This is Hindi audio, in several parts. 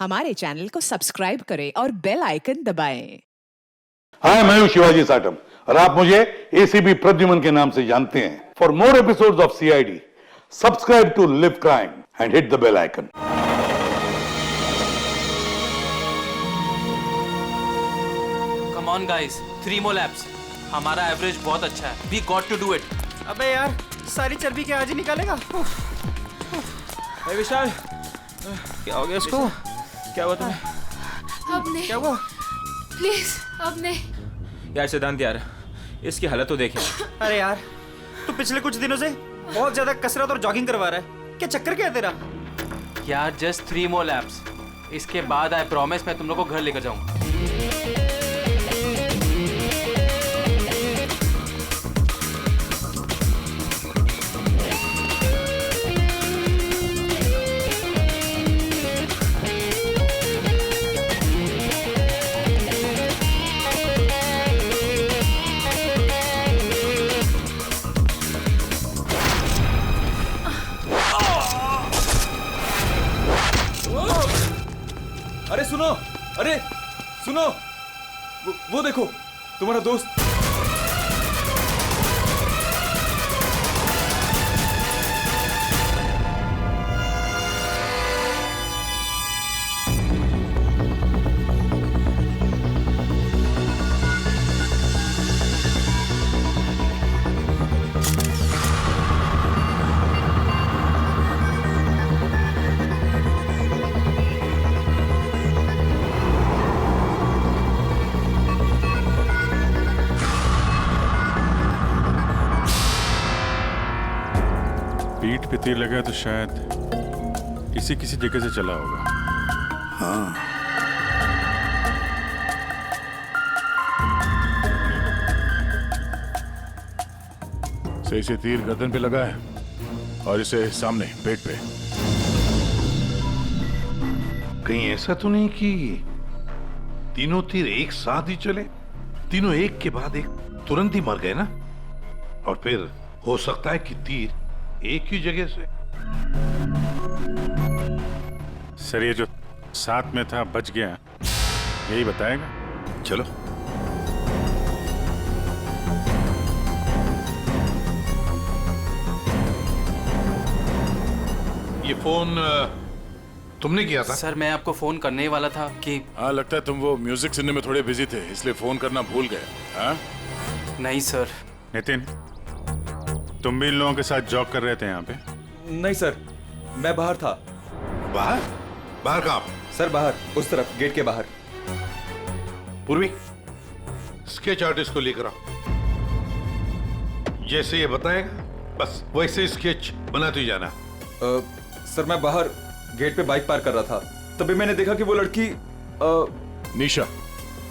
हमारे चैनल को सब्सक्राइब करें और बेल आइकन दबाएं। हाय, मैं हूं शिवाजी साटम और आप मुझे एसीपी प्रद्युमन के नाम से जानते हैं। For more episodes of CID, subscribe to live crime and hit the bell icon. Come on guys, 3 more laps। हमारा एवरेज बहुत अच्छा है। We got to do it. अबे यार, सारी चर्बी क्या आज ही निकालेगा? विशाल, क्या हो गया इसको? क्या हुआ तुम्हें? अब नहीं। क्या हुआ? प्लीज अब नहीं। यार सिद्धांत यार, इसकी हालत तो देखे। अरे यार, तू पिछले कुछ दिनों से बहुत ज्यादा कसरत और जॉगिंग करवा रहा है। क्या चक्कर क्या है तेरा? यार जस्ट 3 more laps। इसके बाद आई प्रॉमिस मैं तुम लोग को घर लेकर जाऊंगा। अरे सुनो, अरे सुनो, वो देखो तुम्हारा दोस्त। पीठ पे तीर लगा तो शायद किसी जगह से चला होगा। हाँ, सही से तीर गर्दन पे लगा है और इसे सामने पेट पे। कहीं ऐसा तो नहीं कि तीनों तीर एक साथ ही चले? तीनों एक के बाद एक तुरंत ही मर गए ना? और फिर हो सकता है कि तीर एक ही जगह से। सर ये जो साथ में था बच गया, यही बताएगा। चलो। ये फोन तुमने किया था? सर मैं आपको फोन करने ही वाला था कि हाँ, लगता है तुम वो म्यूजिक सुनने में थोड़े बिजी थे, इसलिए फोन करना भूल गए। हाँ नहीं सर। नितिन, तुम भी इन लोगों के साथ जॉब कर रहे थे यहाँ पे? नहीं सर, मैं बाहर था। बाहर? बाहर कहाँ? सर बाहर, उस तरफ, गेट के बाहर। पूर्वी, स्केच आर्टिस्ट को लेकर आओ। जैसे ये बताएगा बस वैसे स्केच बनाते ही जाना। सर मैं बाहर गेट पे बाइक पार्क कर रहा था, तभी मैंने देखा कि वो लड़की निशा।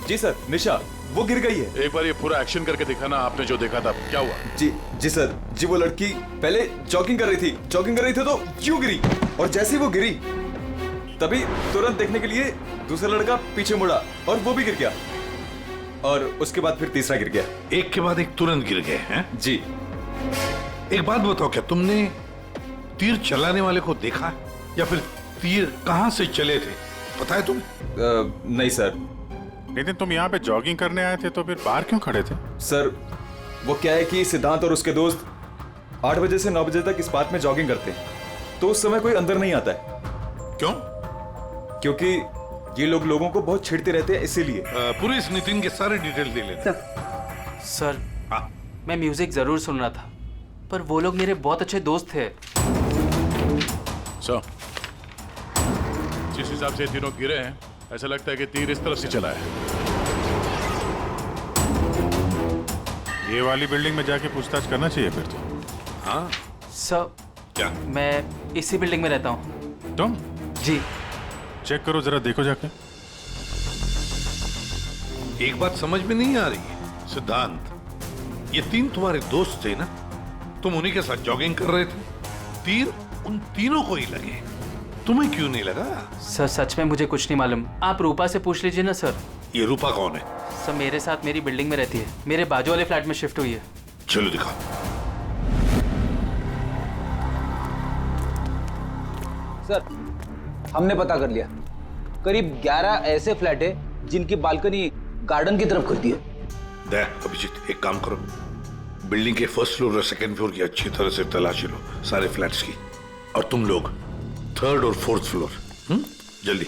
जी सर, निशा, वो गिर गई है। एक बार ये पूरा एक्शन करके दिखाना, आपने जो देखा था क्या हुआ? जी सर, जी वो लड़की पहले जॉगिंग कर रही थी तो यूं गिरी, और जैसे ही वो गिरी तभी तुरंत देखने के लिए दूसरा लड़का पीछे मुड़ा और वो भी गिर गया, और उसके बाद फिर तीसरा गिर गया। एक के बाद एक तुरंत गिर गए हैं? जी। एक बात बताओ, क्या तुमने तीर चलाने वाले को देखा है? या फिर तीर कहां से चले थे पता है तुम्हें? नहीं सर। नितिन, तुम यहाँ पे जॉगिंग करने आए थे तो फिर बाहर क्यों खड़े थे? सर वो क्या है कि सिद्धांत और उसके दोस्त 8 बजे से 9 बजे तक इस पार्क में जॉगिंग करते हैं, तो उस समय कोई अंदर नहीं आता है। क्यों? क्योंकि ये लोग लोगों को बहुत छेड़ते रहते हैं, इसीलिए। पूरी इस नितिन के सारे डिटेल दे लेते। सर हाँ। मैं म्यूजिक जरूर सुन रहा था, पर वो लोग मेरे बहुत अच्छे दोस्त थे। सो जिस हिसाब से तीनों गिरे हैं, ऐसा लगता है कि तीर इस तरफ से चला है। ये वाली बिल्डिंग में जाके पूछताछ करना चाहिए फिर तो। हाँ। सर क्या? मैं इसी बिल्डिंग में रहता हूँ। तुम? जी। चेक करो जरा, देखो जाके। एक बात समझ में नहीं आ रही है सिद्धांत, ये तीन तुम्हारे दोस्त थे ना? तुम उन्हीं के साथ जॉगिंग कर रहे थे, तीर उन तीनों को ही लगे, तुम्हें क्यों नहीं लगा? सर सच में मुझे कुछ नहीं मालूम, आप रूपा से पूछ लीजिए ना सर। ये रूपा कौन है? सर मेरे साथ मेरी बिल्डिंग में रहती है, मेरे बाजू वाले फ्लैट में शिफ्ट हुई है। चलो दिखाओ। सर हमने पता कर लिया, करीब 11 ऐसे फ्लैट है जिनकी बालकनी गार्डन की तरफ करती है। देख अभिजीत, एक काम करो, बिल्डिंग के फर्स्ट फ्लोर और सेकंड फ्लोर की अच्छी तरह से तलाशी लो, सारे फ्लैट्स की, और तुम लोग थर्ड और फोर्थ फ्लोर। जल्दी।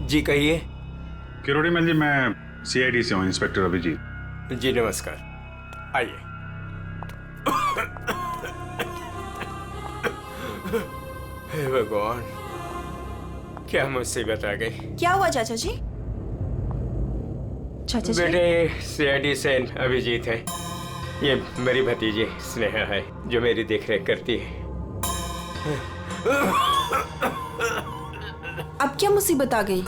जी कहिए। किरोड़ी मल जी, मैं सीआईडी से हूँ, इंस्पेक्टर अभिजीत। जी नमस्कार, आइए। हे भगवान, क्या मुसीबत आ गई। क्या हुआ चाचा जी? चाचा जी? बेटे सीआईडी से अभिजीत है, ये मेरी भतीजी स्नेहा है जो मेरी देखरेख करती है। अब क्या मुसीबत आ गई?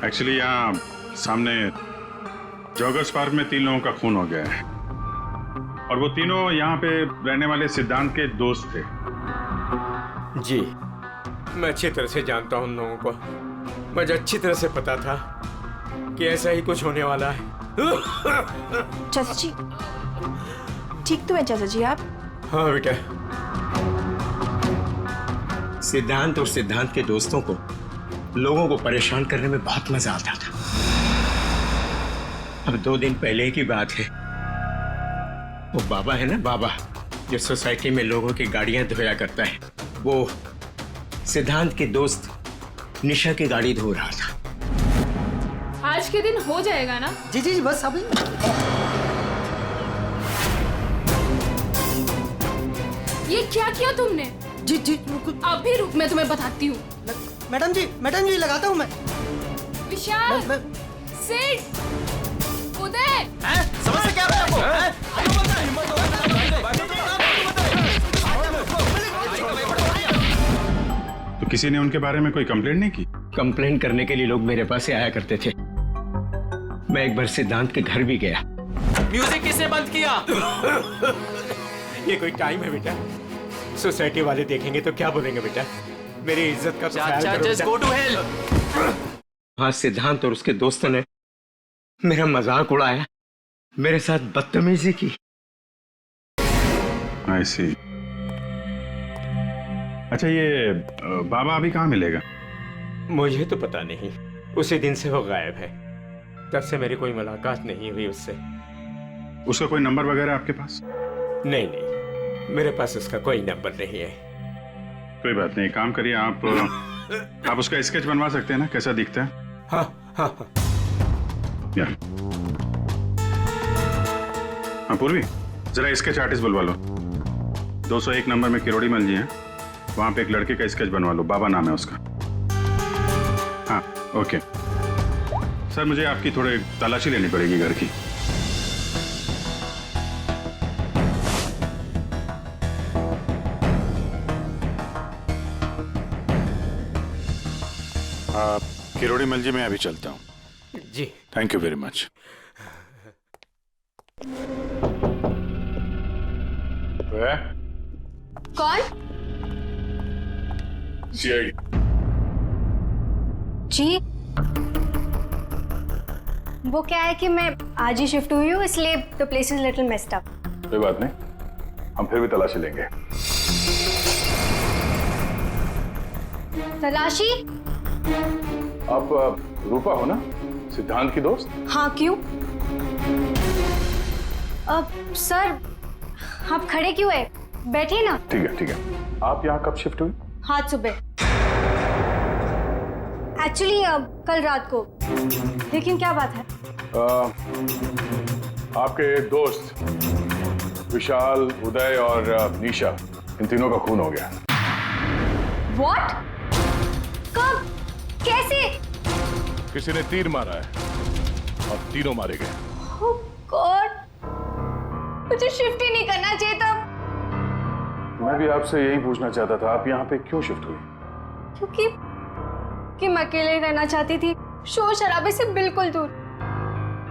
एक्चुअली यहाँ सामने जॉगर्स पार्क में 3 लोगों का खून हो गया है, और वो तीनों यहाँ पे रहने वाले सिद्धांत के दोस्त थे। जी मैं अच्छी तरह से जानता हूँ उन लोगों को, मुझे अच्छी तरह से पता था कि ऐसा ही कुछ होने वाला है। चाचा जी ठीक तो है चाचा जी आप? हाँ बेटा, सिद्धांत और सिद्धांत के दोस्तों को लोगों को परेशान करने में बहुत मजा आता था। अब 2 दिन पहले की बात है, वो बाबा है ना, बाबा जो सोसाइटी में लोगों की गाड़ियां धोया करता है, वो सिद्धांत के दोस्त निशा की गाड़ी धो रहा था। आज के दिन हो जाएगा ना? जी जी जी बस अभी। ये क्या किया तुमने? जी जी अभी रुक, मैं तुम्हें बताती हूँ। मैडम जी लगाता हूँ मैं। विशाल, सिड, उदय, समझ क्या तो किसी ने उनके बारे में कोई कंप्लेंट नहीं की? कंप्लेंट करने के लिए लोग मेरे पास से आया करते थे। मैं एक बार सिद्धांत के घर भी गया। म्यूजिक किसने बंद किया? ये कोई टाइम है बेटा? सोसाइटी वाले देखेंगे तो क्या बोलेंगे बेटा? मेरी इज्जत का तो ख्याल करो जस्ट गो टू हेल। हाँ, सिद्धांत और उसके दोस्तों ने मेरा मजाक उड़ाया, मेरे साथ बदतमीजी की। I see। अच्छा, ये बाबा अभी कहाँ मिलेगा? मुझे तो पता नहीं, उसी दिन से वो गायब है। तब से मेरी कोई मुलाकात नहीं हुई उससे। उसका कोई नंबर वगैरह आपके पास? नहीं नहीं, मेरे पास उसका कोई नंबर नहीं है। कोई बात नहीं, काम करिए, आप उसका स्केच बनवा सकते हैं ना, कैसा दिखता है? हाँ हाँ हाँ। या हाँ पूर्वी, जरा स्केच आर्टिस्ट बुलवा लो। 201 नंबर में किरोड़ी मल जी हैं, वहां पे एक लड़के का स्केच बनवा लो, बाबा नाम है उसका। हाँ ओके सर, मुझे आपकी थोड़ी तलाशी लेनी पड़ेगी घर की। किरोड़ी मल जी, मैं अभी चलता हूँ। जी थैंक यू वेरी मच। कौन? सीआईडी। जी वो क्या है कि मैं आज ही शिफ्ट हुई हूँ, इसलिए the place is little messed up. कोई बात नहीं, हम फिर भी तलाशी लेंगे। तलाशी? आप रूपा हो ना, सिद्धांत की दोस्त? हाँ क्यों? सर आप खड़े क्यों है, बैठिए ना। ठीक है। आप यहाँ कब शिफ्ट हुई? आज सुबह, एक्चुअली कल रात को। लेकिन क्या बात है? आपके दोस्त विशाल, उदय और निशा, इन तीनों का खून हो गया। What? कब? कैसे? किसी ने तीर मारा है और तीनों मारे गए। Oh God! मुझे शिफ्ट ही नहीं करना चाहिए था। मैं भी आपसे यही पूछना चाहता था, आप यहाँ पे क्यों शिफ्ट हुई? क्योंकि मैं अकेले रहना चाहती थी, शोर शराबे से बिल्कुल दूर।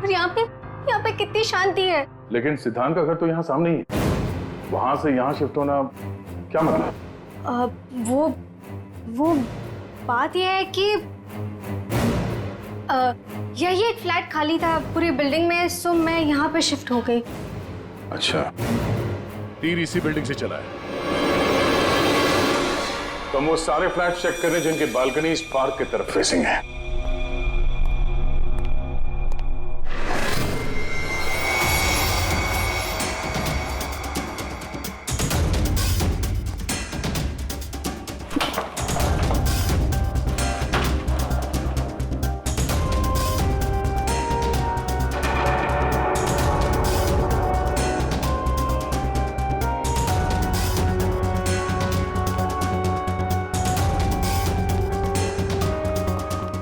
और यहाँ पे कितनी शांति है। लेकिन सिद्धांत का घर तो यहाँ सामने ही है, वहां से यहाँ शिफ्ट होना क्या मतलब? वो बात यह है कि यही एक फ्लैट खाली था पूरी बिल्डिंग में, सो मैं यहाँ पे शिफ्ट हो गई। अच्छा, तीर इसी बिल्डिंग से चला है। तो हम वो सारे फ्लैट चेक कर रहे हैं जिनकी बालकनी इस पार्क की तरफ फेसिंग है।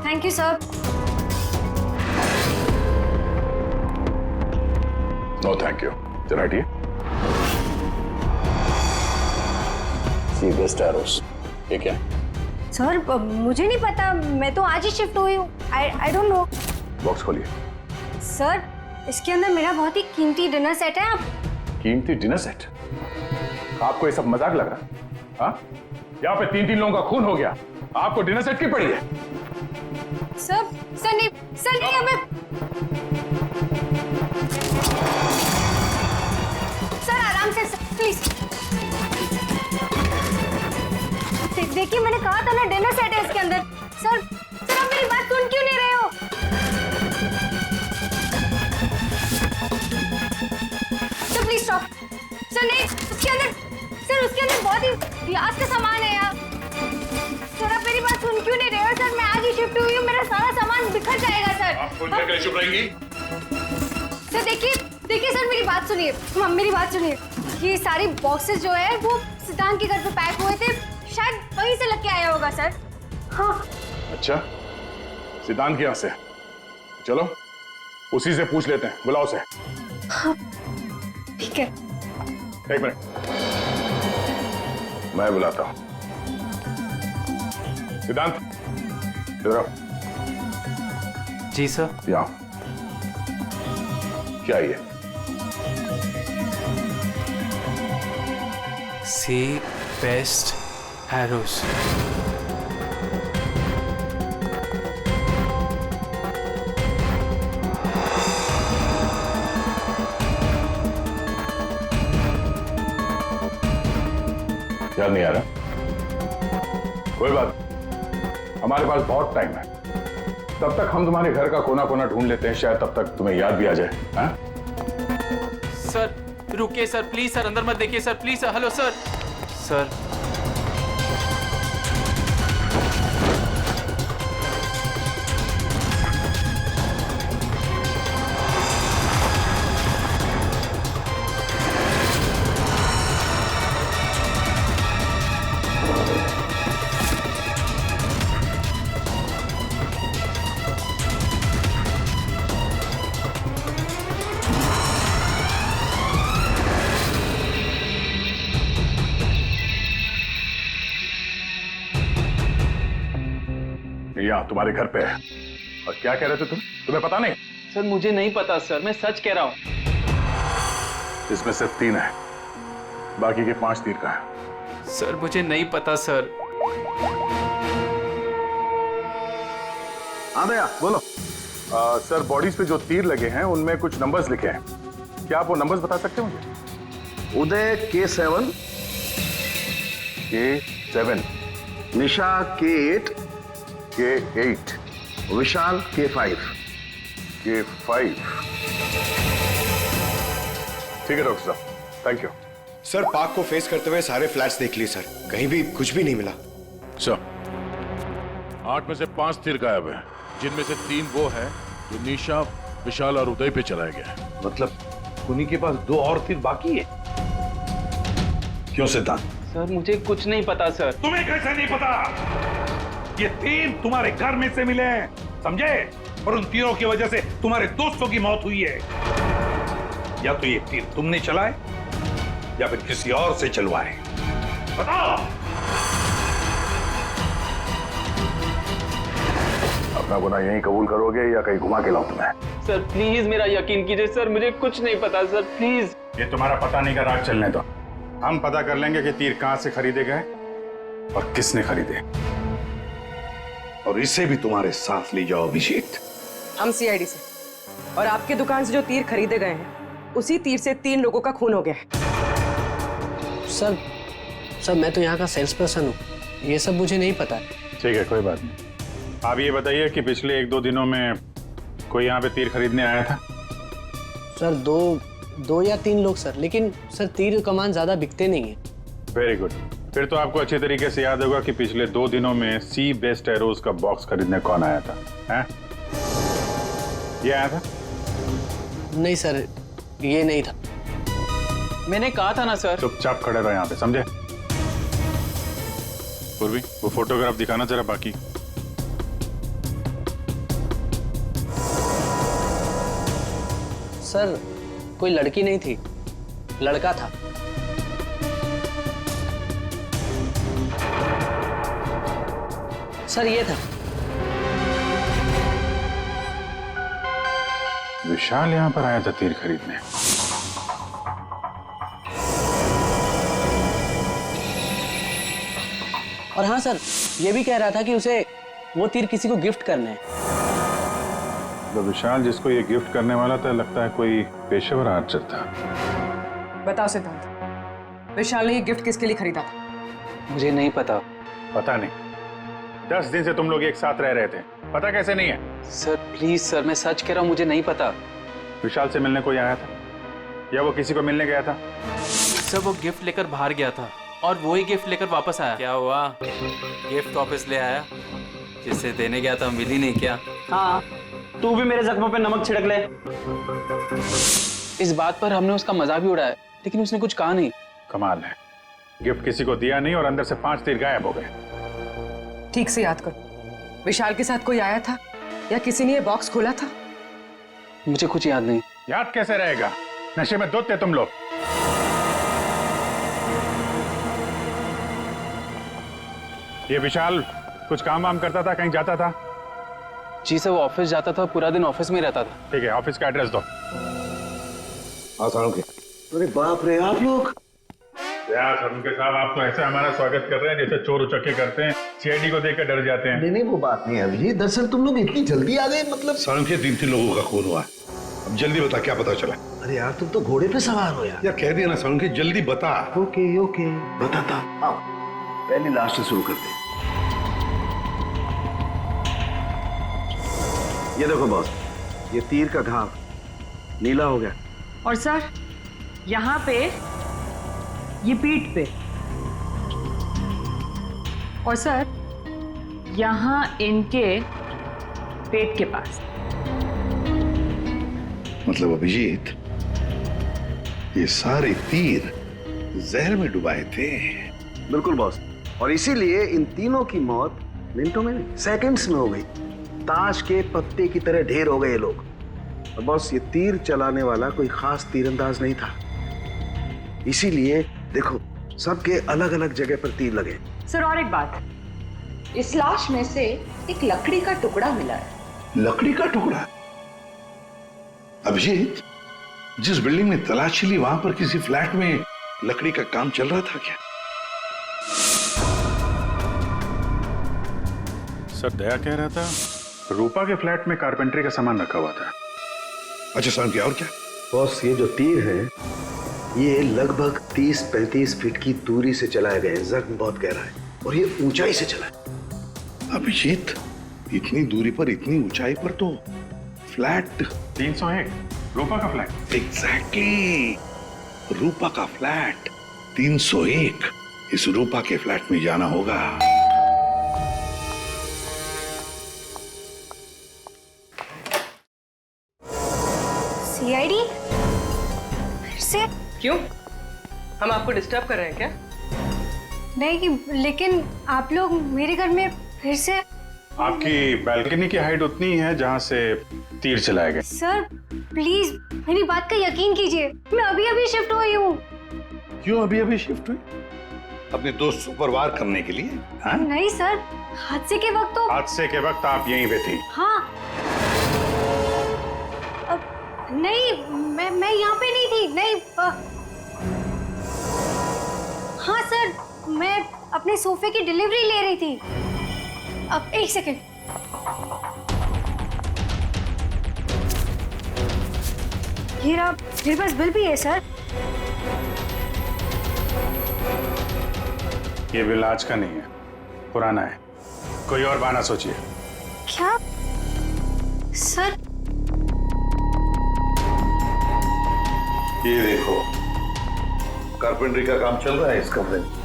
Thank you sir. No thank you. जरा हटिए। सी वेस्ट एरोस, ये क्या है? सर मुझे नहीं पता, मैं तो आज ही शिफ्ट हुई हूँ। I don't know. बॉक्स खोलिए। सर इसके अंदर मेरा बहुत ही कीमती डिनर सेट है। आप कीमती डिनर सेट? आपको ये सब मजाक लग रहा है? हाँ? यहाँ पे 3-3 लोगों का खून हो गया, आपको डिनर सेट की पड़ी है? सर नहीं हमें। सर आराम से प्लीज। देखिए मैंने कहा था ना डिनर सेट है इसके अंदर। सर आप मेरी बात सुन क्यों नहीं रहे हो? Sir please stop. सर नहीं, उसके अंदर बहुत ही ग्लास का सामान है यार। सर आप मेरी बात सुन क्यों नहीं रहे हो? सर मैं आज ही शिफ्ट हुई हूँ, मेरा सारा सामान बिखर जाएगा सर। आप फोन करके चुप रहेंगी? सर देखिए सर मेरी बात सुनिए, मेरी बात सुनिए। ये सारी बॉक्सेस जो है वो सिद्धांत के घर पे पैक हुए थे, शायद वहीं से लग के आया होगा सर। हाँ। अच्छा, सिद्धांत के यहाँ से? चलो उसी से पूछ लेते हैं, बुलाओ उसे। हाँ ठीक है। एक मिनट, मैं बुलाता हूँ। सिद्धांत इधर आओ। जी सर। यहाँ क्या ये? सी बेस्ट एरोस। याद नहीं आ रहा? कोई बात, हमारे पास बहुत टाइम है। तब तक हम तुम्हारे घर का कोना कोना ढूंढ लेते हैं, शायद तब तक तुम्हें याद भी आ जाए। हाँ? सर रुकिए सर, प्लीज सर, अंदर मत देखिए sir, please sir. Hello sir. Sir यहाँ तुम्हारे घर पे है। और क्या कह रहे थे तुम? तुम्हें पता नहीं? सर मुझे नहीं पता सर, मैं सच कह रहा हूँ। इसमें सिर्फ 3 है, बाकी के 5 तीर का है। सर मुझे नहीं पता सर। हाँ भैया बोलो। सर बॉडीज पे जो तीर लगे हैं उनमें कुछ नंबर्स लिखे हैं, क्या आप वो नंबर्स बता सकते हैं मुझे? उदय K7, K7, निशा K8, K8, विशाल K5। K5। ठीक है डॉक्टर साहब, थैंक यू। सर पार्क को फेस करते हुए सारे फ्लैट्स देख लिए सर, कहीं भी कुछ भी नहीं मिला। सर 8 में से 5 तीर गायब है, जिनमें से 3 वो है जो निशा, विशाल और उदय पे चलाया गया है। मतलब उन्हीं के पास 2 और तीर बाकी है। क्यों सिद्धांत? सर मुझे कुछ नहीं पता सर। तुम्हें कैसे नहीं पता? ये तीर तुम्हारे घर में से मिले हैं, समझे? और उन तीरों की वजह से तुम्हारे दोस्तों की मौत हुई है। या तो ये तीर तुमने चलाए या फिर किसी और से चलवाए, बताओ। अपना गुनाह यहीं कबूल करोगे या कहीं घुमा के लाऊं तुम्हें? सर प्लीज मेरा यकीन कीजिए सर, मुझे कुछ नहीं पता सर, प्लीज। ये तुम्हारा पता नहीं का राज चलने दो, हम पता कर लेंगे कि तीर कहां से खरीदे गए और किसने खरीदे। और इसे भी तुम्हारे साथ ले जाओ अभिषेक। हम सीआईडी से, और आपके दुकान से जो तीर खरीदे गए हैं उसी तीर से 3 लोगों का खून हो गया है। सर मैं तो यहाँ का सेल्स पर्सन हूँ, ये सब मुझे नहीं पता। ठीक है, कोई बात नहीं। आप ये बताइए कि पिछले 1-2 दिनों में कोई यहाँ पे तीर खरीदने आया था? सर दो या 3 लोग सर, लेकिन सर तीर कमान ज्यादा बिकते नहीं है। Very good. फिर तो आपको अच्छी तरीके से याद होगा कि पिछले 2 दिनों में सी बेस्ट एरोज का बॉक्स खरीदने कौन आया था? हैं? ये आया था? नहीं सर, ये नहीं था। मैंने कहा था ना सर। चुपचाप खड़े रहो यहाँ पे, समझे? पूर्वी, वो फोटोग्राफ दिखाना जरा। बाकी सर कोई लड़की नहीं थी, लड़का था। सर ये था। विशाल यहाँ पर आया था तीर खरीदने। और हाँ सर, ये भी कह रहा था कि उसे वो तीर किसी को गिफ्ट करने हैं। तो विशाल जिसको ये गिफ्ट करने वाला था, लगता है कोई पेशेवर आर्चर था। बताओ सिद्धांत, विशाल ने ये गिफ्ट किसके लिए खरीदा था? मुझे नहीं पता। पता नहीं? 10 दिन से तुम लोग एक साथ रह रहे थे, पता कैसे नहीं है? सर प्लीज सर, मैं सच कह रहा हूँ, मुझे नहीं पता। विशाल से मिलने कोई आया था या वो किसी को मिलने गया था? सर वो गिफ्ट लेकर बाहर गया था और वो ही गिफ्ट लेकर वापस आया। क्या हुआ, गिफ्ट वापस ले आया? जिसे देने गया था मिली नहीं क्या? हाँ, तू भी मेरे जख्मों पे नमक छिड़क ले। इस बात पर हमने उसका मजाक भी उड़ाया, लेकिन उसने कुछ कहा नहीं। कमाल है, गिफ्ट किसी को दिया नहीं और अंदर से 5 तीर गायब हो गए। ठीक से याद करो, विशाल के साथ कोई आया था या किसी ने ये बॉक्स खोला था? मुझे कुछ याद नहीं। याद कैसे रहेगा, नशे में धुत थे तुम लोग। ये विशाल कुछ काम वाम करता था, कहीं जाता था? जी सर, वो ऑफिस जाता था, पूरा दिन ऑफिस में रहता था। ठीक है, ऑफिस का एड्रेस दो। अरे बाप रे, आप लोग! उनके साहब आपको ऐसे हमारा स्वागत कर रहे हैं जैसे चोर उचक्के करते हैं, सीआईडी को देखकर डर जाते हैं। नहीं वो बात नहीं है अभी। दरअसल तुम लोग इतनी जल्दी आ गए, मतलब सालुंखे 3 लोगों का खून हुआ है। अब जल्दी बता, क्या पता चला? अरे यार तुम तो घोड़े पे सवार हो यार। कह दिया ना सालुंखे, जल्दी बता। ओके बताता। आओ पहले लास्ट से शुरू करते हैं। ये देखो बॉस, ये तीर का घाव नीला हो गया। और सर यहाँ पे, ये पीठ पे, और सर यहाँ इनके पेट के पास। मतलब अभिजीत, ये सारे तीर जहर में डुबाए थे। बिल्कुल बॉस, और इसीलिए इन तीनों की मौत मिनटों में नहीं, सेकंड्स में हो गई। ताश के पत्ते की तरह ढेर हो गए ये लोग। और बॉस, ये तीर चलाने वाला कोई खास तीरंदाज नहीं था, इसीलिए देखो सबके अलग अलग जगह पर तीर लगे। सर और एक बात, इस लाश में से एक लकड़ी का टुकड़ा मिला है। लकड़ी का टुकड़ा? अभिजीत, जिस बिल्डिंग में तलाशी ली वहां पर किसी फ्लैट में लकड़ी का काम चल रहा था क्या? सर दया कह रहा था रूपा के फ्लैट में कारपेंटरी का सामान रखा हुआ था। अच्छा सर, क्या और क्या? बॉस, ये जो तीर है ये लगभग 30-35 फीट की दूरी से चलाए गए हैं। जख्म बहुत गहरा है और ये ऊंचाई से चला है। अभिजीत, इतनी दूरी पर, इतनी ऊंचाई पर तो फ्लैट 301 रूपा का फ्लैट। एग्जैक्टली, रूपा का फ्लैट 301। इस रूपा के फ्लैट में जाना होगा। सीआईडी? फिर से? क्यों, हम आपको डिस्टर्ब कर रहे हैं क्या? नहीं, लेकिन आप लोग मेरे घर में फिर से। आपकी बालकनी की हाइट उतनी है जहां से तीर चलाए गए। सर प्लीज मेरी बात का यकीन कीजिए, मैं अभी अभी शिफ्ट हुई हूँ। क्यों अभी शिफ्ट हुई? अपने दोस्त को परवार करने के लिए? हाँ? नहीं सर, हादसे के वक्त तो। हादसे के वक्त आप यहीं पे थी? हाँ। नहीं, मैं यहाँ पे नहीं थी। नहीं हाँ सर, मैं अपने सोफे की डिलीवरी ले रही थी। अब एक सेकेंड। ये रहा, मेरे पास बिल भी है सर। ये बिल आज का नहीं है, पुराना है। कोई और बहाना सोचिए। क्या सर? ये देखो, कारपेंटरी का काम चल रहा है इस कमरे में।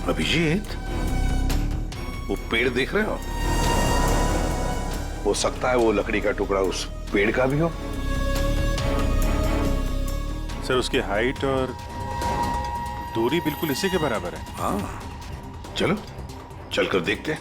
अभिजीत, वो पेड़ देख रहे हो सकता है वो लकड़ी का टुकड़ा उस पेड़ का भी हो। सर उसकी हाइट और दूरी बिल्कुल इसी के बराबर है। हाँ, चलो चलकर देखते हैं।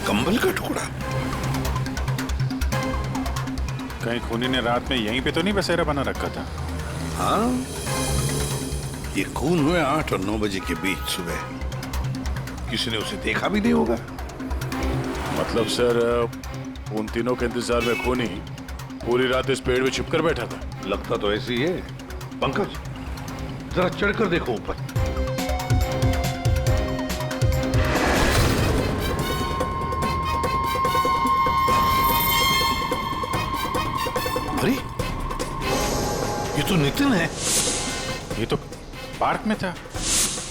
कंबल का टुकड़ा। कहीं खूनी ने रात में यहीं पे तो नहीं बसेरा बना रखा था? हाँ, ये खून हुए 8 और 9 बजे के बीच सुबह। किसी ने उसे देखा भी नहीं होगा। मतलब सर, उन तीनों के इंतजार में खूनी पूरी रात इस पेड़ में छिपकर बैठा था। लगता तो ऐसे ही है। पंकज, जरा चढ़कर देखो ऊपर। अरे, ये तो नितिन है। ये तो पार्क में था।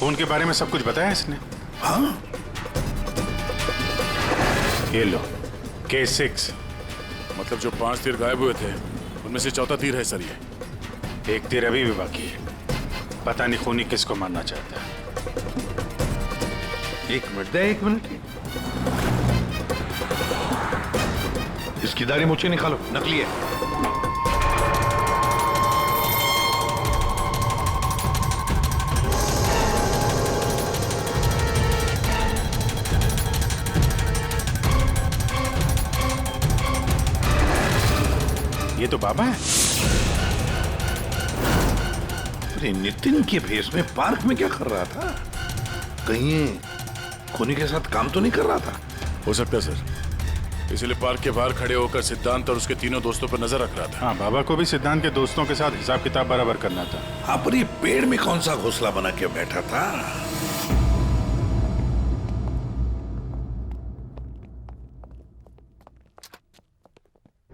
खून के बारे में सब कुछ बताया इसने। हाँ, ये लो K6। मतलब जो 5 तीर गायब हुए थे उनमें से चौथा तीर है सर। ये एक तीर अभी भी बाकी है। पता नहीं खूनी किसको मारना चाहता है। 1 मिनट दे, 1 मिनट। इसकी दाढ़ी मूछें निकालो, नकली है। ये तो बाबा है। अरे, नितिन के भेष में पार्क में क्या कर रहा था? कहीं ये खूनी के साथ काम तो नहीं कर रहा था? हो सकता है सर, इसलिए पार्क के बाहर खड़े होकर सिद्धांत और उसके तीनों दोस्तों पर नजर रख रहा था। हाँ, बाबा को भी सिद्धांत के दोस्तों के साथ हिसाब किताब बराबर करना था। हाँ, पर ये पेड़ में कौन सा घोंसला बना के बैठा था?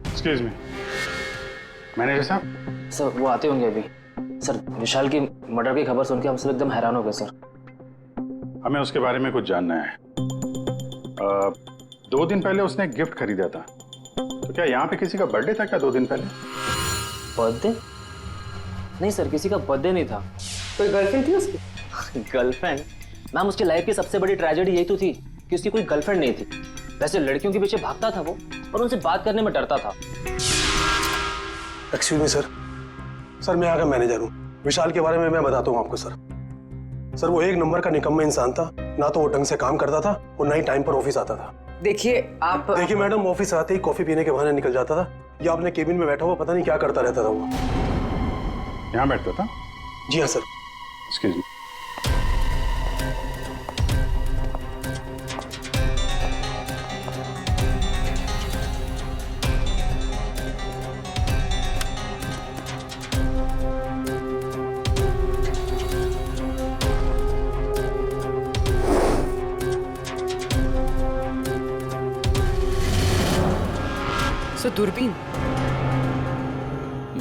एक्सक्यूज मी, मैनेजर साहब। सर वो आते होंगे अभी। सर, विशाल की मर्डर की खबर सुन के हम सब एकदम हैरान हो गए सर। हमें उसके बारे में कुछ जानना है। 2 दिन पहले उसने एक गिफ्ट खरीदा था, तो क्या यहाँ पे किसी का बर्थडे था क्या 2 दिन पहले? बर्थडे? नहीं सर, किसी का बर्थडे नहीं था। कोई गर्लफ्रेंड थी उसकी? गर्लफ्रेंड? मैम, उसकी लाइफ की सबसे बड़ी ट्रेजेडी यही तो थी कि उसकी कोई गर्लफ्रेंड नहीं थी। वैसे लड़कियों के पीछे भागता था वो, और उनसे बात करने में डरता था। एक्सक्यूज मी सर, मैं यहाँ का मैनेजर हूँ। विशाल के बारे में मैं बताता हूँ आपको सर। वो 1 नंबर का निकम्मा इंसान था। ना तो वो ढंग से काम करता था और ना ही टाइम पर ऑफिस आता था। देखिए मैडम, ऑफिस आते ही कॉफी पीने के बहाने निकल जाता था, या अपने केबिन में बैठा हुआ पता नहीं क्या करता रहता था वो। यहाँ बैठता था? जी हाँ सर। Excuse me. दूरबीन?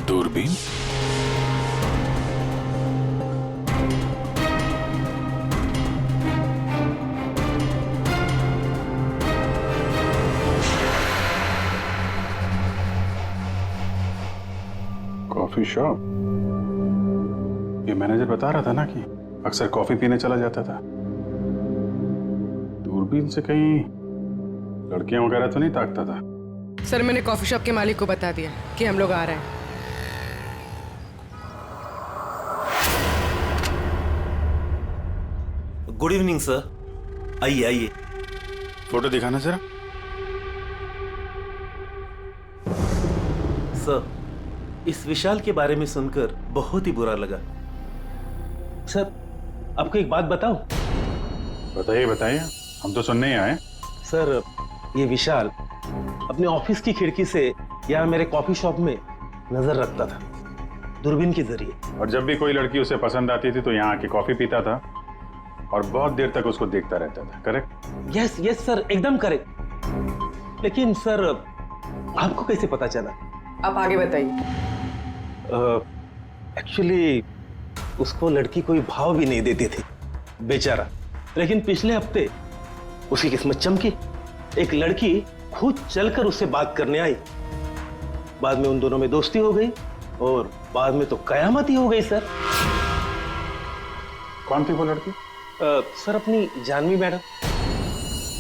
दूरबीन? Coffee shop? ये मैनेजर बता रहा था ना कि अक्सर कॉफी पीने चला जाता था। दूरबीन से कहीं लड़कियां वगैरह तो नहीं ताकता था? सर, मैंने कॉफी शॉप के मालिक को बता दिया कि हम लोग आ रहे हैं। गुड इवनिंग सर, आइए आइए। फोटो दिखाना जरा। सर, इस विशाल के बारे में सुनकर बहुत ही बुरा लगा। सर आपको एक बात बताऊं? बताइए बताइए, हम तो सुनने ही आए। सर ये विशाल अपने ऑफिस की खिड़की से यहाँ मेरे कॉफी शॉप में नजर रखता था, दूरबीन के जरिए। और जब भी कोई लड़की उसे पसंद आती थी तो यहाँ आके कॉफी पीता था और बहुत देर तक उसको देखता रहता था। करेक्ट? यस यस सर, एकदम करेक्ट। लेकिन सर आपको कैसे पता चला? आप आगे बताइए। एक्चुअली उसको लड़की कोई भाव भी नहीं देती थी बेचारा, लेकिन पिछले हफ्ते उसकी किस्मत चमकी। एक लड़की खुद चलकर उससे बात करने आई। बाद में उन दोनों में दोस्ती हो गई और बाद में तो कयामत ही हो गई सर। कौन थी वो लड़की? सर अपनी जानवी मैडम,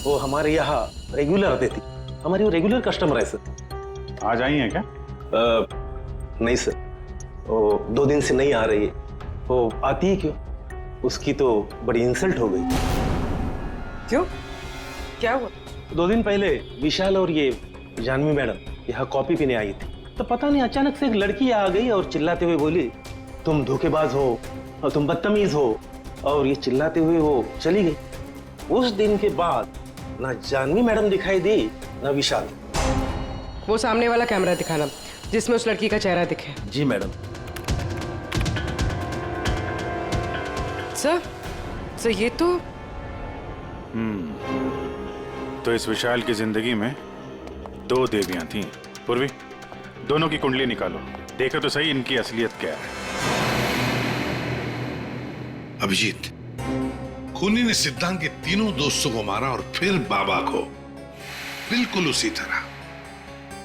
वो हमारे यहाँ रेगुलर आती थी, हमारी वो रेगुलर कस्टमर है सर। आज आई है क्या? नहीं सर, वो 2 दिन से नहीं आ रही है। वो आती है क्यों? उसकी तो बड़ी इंसल्ट हो गई। क्यों, क्या हुआ? 2 दिन पहले विशाल और ये जानवी मैडम यहाँ कॉफी पीने आई थी, तो पता नहीं अचानक से एक लड़की आ गई और चिल्लाते हुए बोली, तुम धोखेबाज हो और तुम बदतमीज हो, और ये चिल्लाते हुए वो चली गई। उस दिन के बाद ना जानवी मैडम दिखाई दी ना विशाल। वो सामने वाला कैमरा दिखाना जिसमें उस लड़की का चेहरा दिखे। जी मैडम। सर ये तो इस विशाल की जिंदगी में 2 देवियां थीं। पूर्वी, दोनों की कुंडली निकालो, देखो तो सही इनकी असलियत क्या है। अभिजीत, खूनी ने सिद्धांत के तीनों दोस्तों को मारा और फिर बाबा को, बिल्कुल उसी तरह।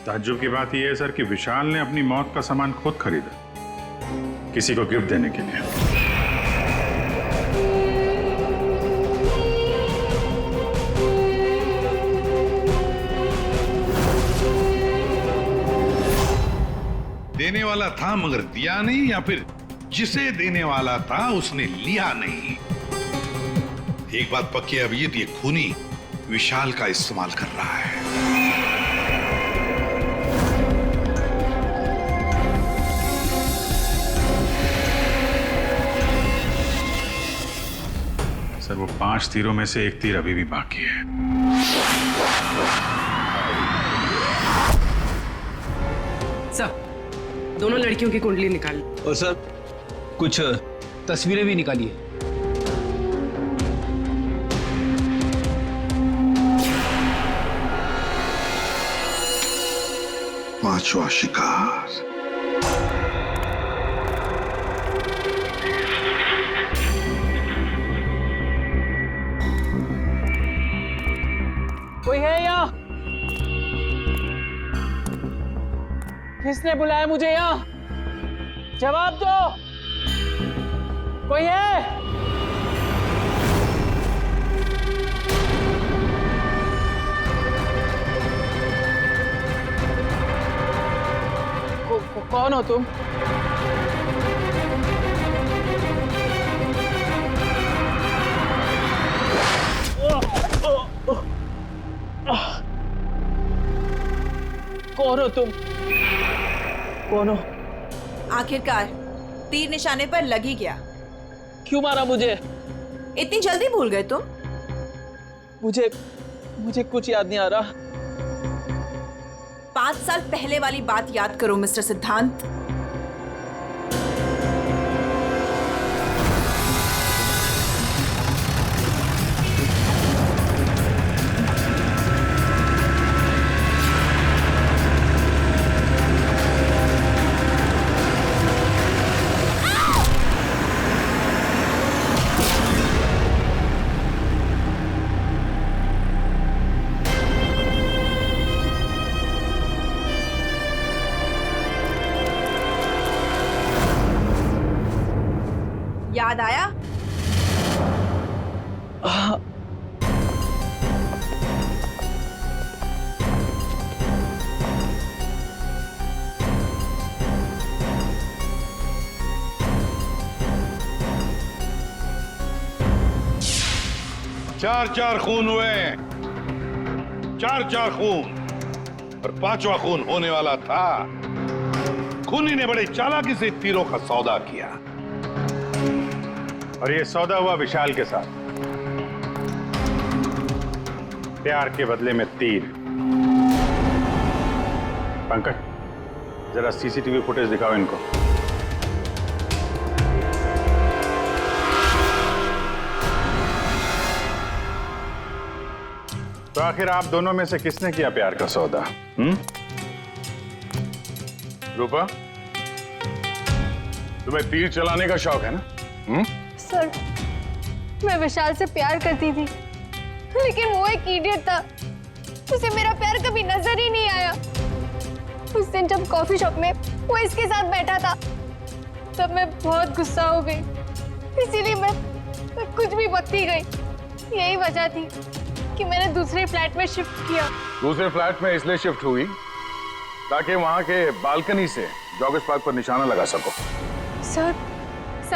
ताज्जुब की बात यह है सर कि विशाल ने अपनी मौत का सामान खुद खरीदा, किसी को गिफ्ट देने के लिए। देने वाला था मगर दिया नहीं, या फिर जिसे देने वाला था उसने लिया नहीं। एक बात पक्की है अभिजीत, ये खूनी विशाल का इस्तेमाल कर रहा है। सर वो 5 तीरों में से 1 तीर अभी भी बाकी है। सर दोनों लड़कियों की कुंडली निकाली और सर कुछ तस्वीरें भी निकाली है। पांचवा शिकार। कोई है यहाँ? किसने बुलाया मुझे यहाँ? जवाब दो, कोई है? कौन हो तुम? कौन हो तुम? कौन हो? आखिरकार तीर निशाने पर लग ही गया। क्यों मारा मुझे? इतनी जल्दी भूल गए तुम? मुझे कुछ याद नहीं आ रहा। 5 साल पहले वाली बात याद करो मिस्टर सिद्धांत। याद आया? चार खून हुए, 4 खून, और 5वां खून होने वाला था। खूनी ने बड़े चालाकी से तीरों का सौदा किया। और ये सौदा हुआ विशाल के साथ, प्यार के बदले में तीर। पंकज, जरा सीसीटीवी फुटेज दिखाओ इनको। तो आखिर आप दोनों में से किसने किया प्यार का सौदा? रूपा, तुम्हें तीर चलाने का शौक है ना? सर, मैं विशाल से प्यार करती थी, लेकिन वो एक इडियट था। उसे मेरा प्यार कभी नजर ही नहीं आया। उस दिन जब कॉफी शॉप में वो इसके साथ बैठा था, तब मैं बहुत गुस्सा हो गई। इसीलिए मैं कुछ भी बकती गई। यही वजह थी कि मैंने दूसरे फ्लैट में शिफ्ट किया। दूसरे फ्लैट में इसलिए शिफ्ट हुई ताकि वहां के बालकनी से जॉगर्स पार्क पर निशाना लगा सको। सर,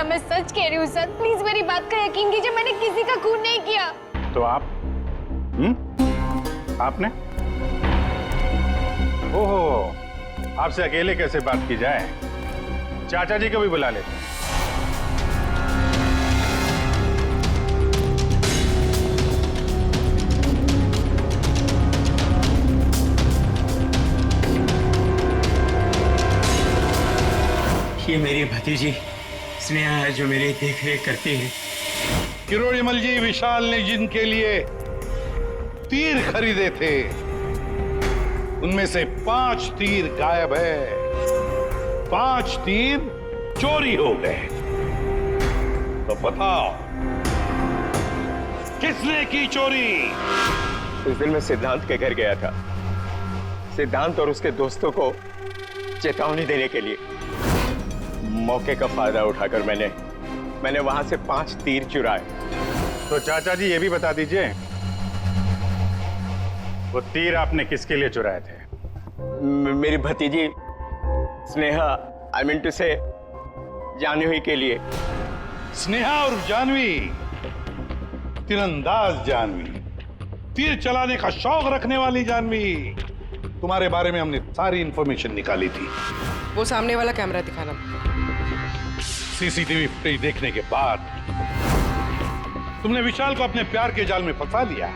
मैं सच कह रही हूँ सर, प्लीज मेरी बात का यकीन कीजिए। मैंने किसी का खून नहीं किया। तो आप? आपने? ओहो, आपसे अकेले कैसे बात की जाए? चाचा जी को भी बुला लेते हैं। ये मेरी भतीजी स्नेहा है जो मेरी देख रेख करती है। किरोड़ीमल जी, विशाल ने जिनके लिए तीर खरीदे थे उनमें से 5 तीर गायब है। 5 तीर चोरी हो गए। तो बताओ, किसने की चोरी? उस दिन मैं सिद्धांत के घर गया था, सिद्धांत और उसके दोस्तों को चेतावनी देने के लिए। मौके का फायदा उठाकर मैंने वहां से 5 तीर चुराए। तो चाचा जी ये भी बता दीजिए, वो तीर आपने किसके लिए चुराए थे? मेरी भतीजी स्नेहा, आई मीन टू से जानवी के लिए। स्नेहा और जानवी, तीरंदाज जानवी, तीर चलाने का शौक रखने वाली जानवी। तुम्हारे बारे में हमने सारी इंफॉर्मेशन निकाली थी। वो सामने वाला कैमरा दिखाना। सीसीटीवी फुटेज देखने के बाद तुमने विशाल को अपने प्यार के जाल में फंसा लिया,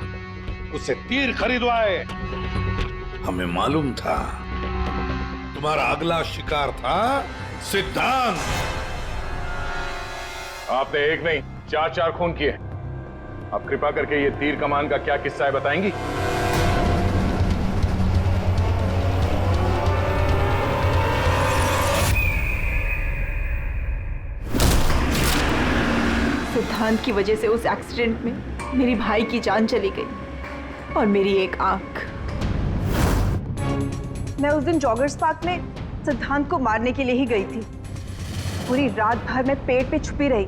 उससे तीर खरीदवाए। हमें मालूम था तुम्हारा अगला शिकार था सिद्धांत। आपने एक नहीं 4 खून किए। आप कृपा करके ये तीर कमान का क्या किस्सा है बताएंगी? सिद्धांत की वजह से उस एक्सीडेंट में मेरी भाई की जान चली गई और मेरी एक आंख। मैं उस दिन जॉगर्स पार्क में सिद्धांत को मारने के लिए ही गई थी। पूरी रात भर मैं पेड़ पे छुपी रही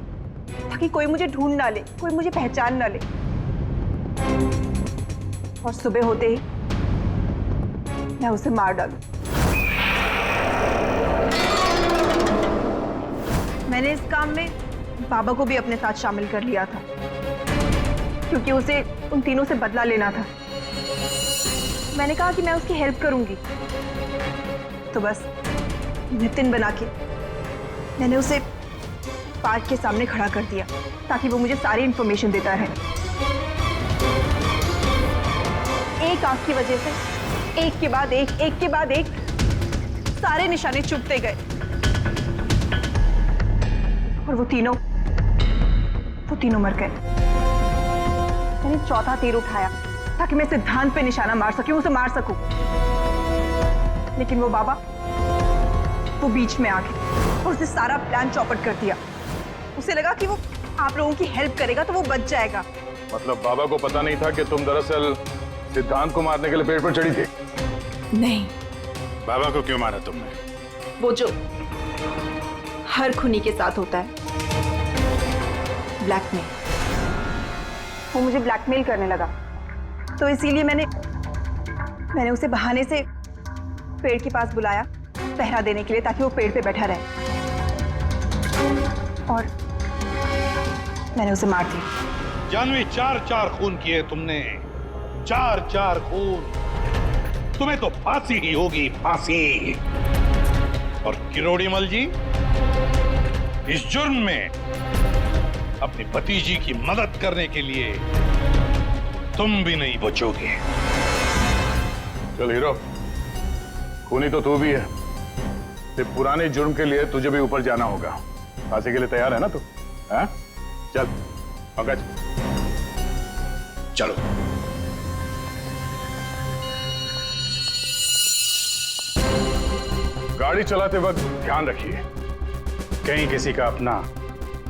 ताकि कोई मुझे ढूंढ ना ले, कोई मुझे पहचान ना ले। और सुबह होते ही मैं उसे मार डालूं। मैंने इस काम में बाबा को भी अपने साथ शामिल कर लिया था क्योंकि उसे उन तीनों से बदला लेना था। मैंने कहा कि मैं उसकी हेल्प करूंगी, तो बस नितिन बना के मैंने उसे पार्क के सामने खड़ा कर दिया ताकि वो मुझे सारी इंफॉर्मेशन देता रहे। एक आंख की वजह से एक के बाद एक सारे निशाने चुभते गए और वो तीनों मर गए। मैंने चौथा तीर उठाया ताकि मैं सिद्धांत पे निशाना मार सकूं, उसे मार सकूं। लेकिन वो बाबा वो बीच में आ गए और उसने सारा प्लान चौपट कर दिया। उसे लगा कि वो आप लोगों की हेल्प करेगा तो वो बच जाएगा। मतलब बाबा को पता नहीं था कि तुम दरअसल सिद्धांत को मारने के लिए पेड़ पर चढ़ी थी? नहीं। बाबा को क्यों मारा तुमने? वो जो हर खूनी के साथ होता है, ब्लैकमेल। वो मुझे ब्लैकमेल करने लगा, तो इसीलिए मैंने उसे बहाने से पेड़ के पास बुलाया पहरा देने के लिए ताकि वो पेड़ पे बैठा रहे, और मैंने उसे मार दिया। जानवी, 4 खून किए तुमने, 4 खून। तुम्हें तो फांसी ही होगी, फांसी। और किरोड़ीमल जी, इस जुर्म में अपनी भतीजी की मदद करने के लिए तुम भी नहीं बचोगे। चल हीरो, खूनी तो तू भी है, सिर्फ पुराने जुर्म के लिए तुझे भी ऊपर जाना होगा। फांसी के लिए तैयार है ना तू? हैं? चल पंकज, चलो। गाड़ी चलाते वक्त ध्यान रखिए, कहीं किसी का अपना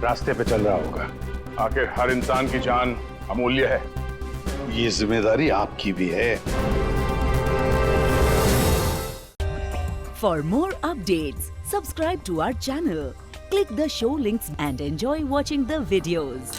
रास्ते पे चल रहा होगा। आखिर हर इंसान की जान अमूल्य है। ये जिम्मेदारी आपकी भी है। For more updates, subscribe to our channel, click the show links and enjoy watching the videos.